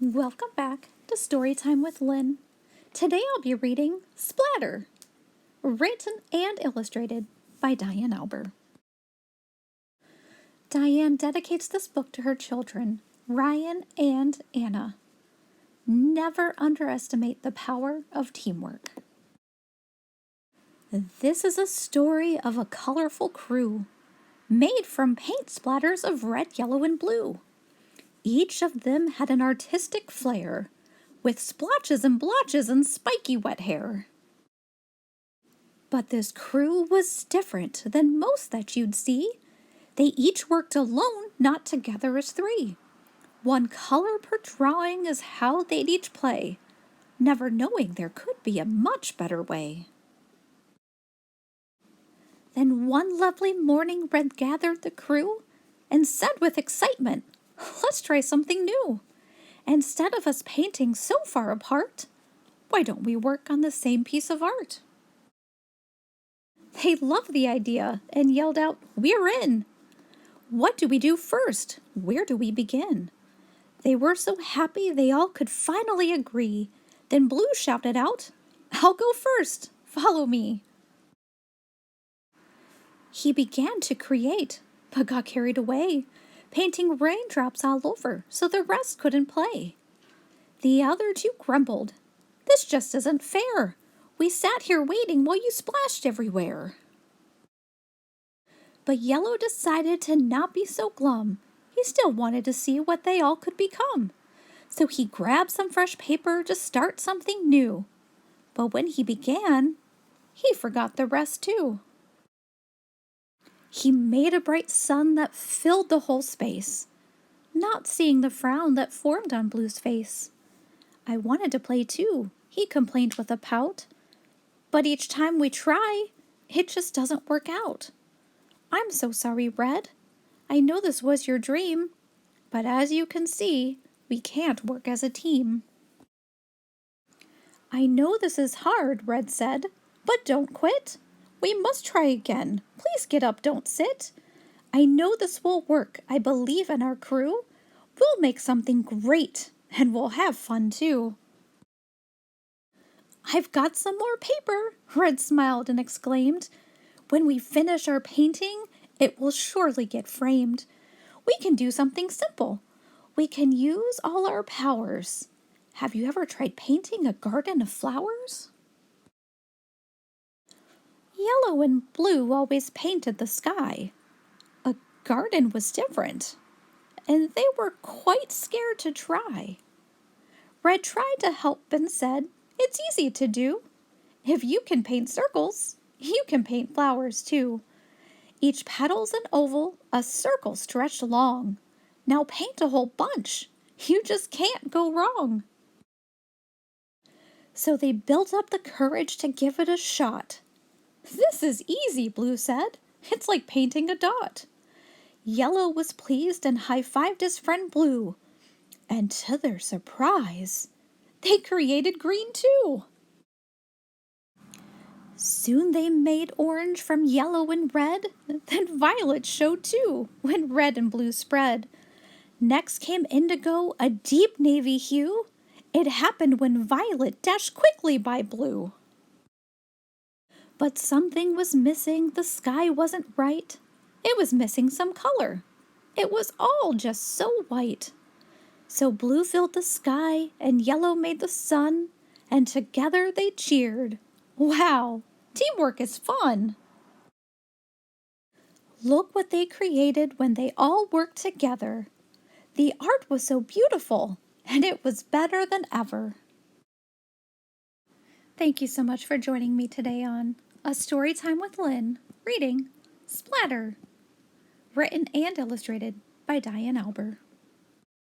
Welcome back to Storytime with Lynn. Today I'll be reading Splatter, written and illustrated by Diane Alber. Diane dedicates this book to her children, Ryan and Anna. Never underestimate the power of teamwork. This is a story of a colorful crew, made from paint splatters of red, yellow, and blue. Each of them had an artistic flair, with splotches and blotches and spiky wet hair. But this crew was different than most that you'd see. They each worked alone, not together as three. One color per drawing is how they'd each play, never knowing there could be a much better way. Then one lovely morning Red gathered the crew and said with excitement, "Let's try something new. Instead of us painting so far apart, why don't we work on the same piece of art?" They loved the idea and yelled out, "We're in! What do we do first? Where do we begin?" They were so happy they all could finally agree. Then Blue shouted out, "I'll go first. Follow me." He began to create, but got carried away, painting raindrops all over so the rest couldn't play. The other two grumbled, "This just isn't fair. We sat here waiting while you splashed everywhere." But Yellow decided to not be so glum. He still wanted to see what they all could become. So he grabbed some fresh paper to start something new. But when he began, he forgot the rest too. He made a bright sun that filled the whole space, not seeing the frown that formed on Blue's face. "I wanted to play too," he complained with a pout. "But each time we try, it just doesn't work out. I'm so sorry, Red. I know this was your dream, but as you can see, we can't work as a team." "I know this is hard," Red said, "but don't quit. We must try again. Please get up, don't sit. I know this will work. I believe in our crew. We'll make something great, and we'll have fun too." "I've got some more paper," Red smiled and exclaimed. "When we finish our painting, it will surely get framed. We can do something simple. We can use all our powers. Have you ever tried painting a garden of flowers?" Yellow and Blue always painted the sky. A garden was different, and they were quite scared to try. Red tried to help and said, "It's easy to do. If you can paint circles, you can paint flowers too. Each petal's an oval, a circle stretched long. Now paint a whole bunch. You just can't go wrong." So they built up the courage to give it a shot. "This is easy," Blue said. "It's like painting a dot." Yellow was pleased and high-fived his friend Blue. And to their surprise, they created green too. Soon they made orange from yellow and red. Then violet showed too, when red and blue spread. Next came indigo, a deep navy hue. It happened when violet dashed quickly by blue. But something was missing, the sky wasn't right. It was missing some color. It was all just so white. So blue filled the sky and yellow made the sun, and together they cheered. Wow, teamwork is fun! Look what they created when they all worked together. The art was so beautiful, and it was better than ever. Thank you so much for joining me today on A Storytime with Lynn, reading Splatter, written and illustrated by Diane Alber.